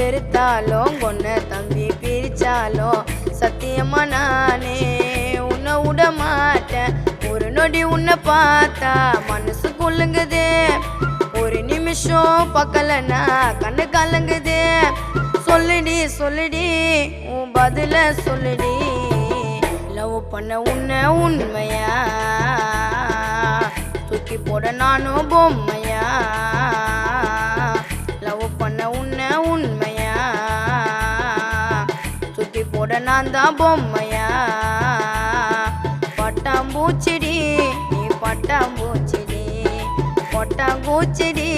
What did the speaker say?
வெறுத்தாலும் கொன்ன தம்பி பிரிச்சாலும் சத்தியமா நானே உன்னை விட மாட்டேன். ஒரு நொடி உன்னை பார்த்தா மனசு கொள்ளுங்குதே, ஒரு நிமிஷம் பக்கலன்னா கண்ணு கலங்குதே. சொல்லுடி சொல்லுடி உன் பதில சொல்லுடி, லவ் பண்ண உன்னை உண்மையா தூக்கி போட நானும் பொம்மையா? லவ் பண்ண உன்னை உண்மையா தூக்கி போட நான் தான் பொம்மையா? பட்டாம்பூச்சிடி நீ பட்டாம்பூச்சிடி, பட்டாம்பூச்சிடி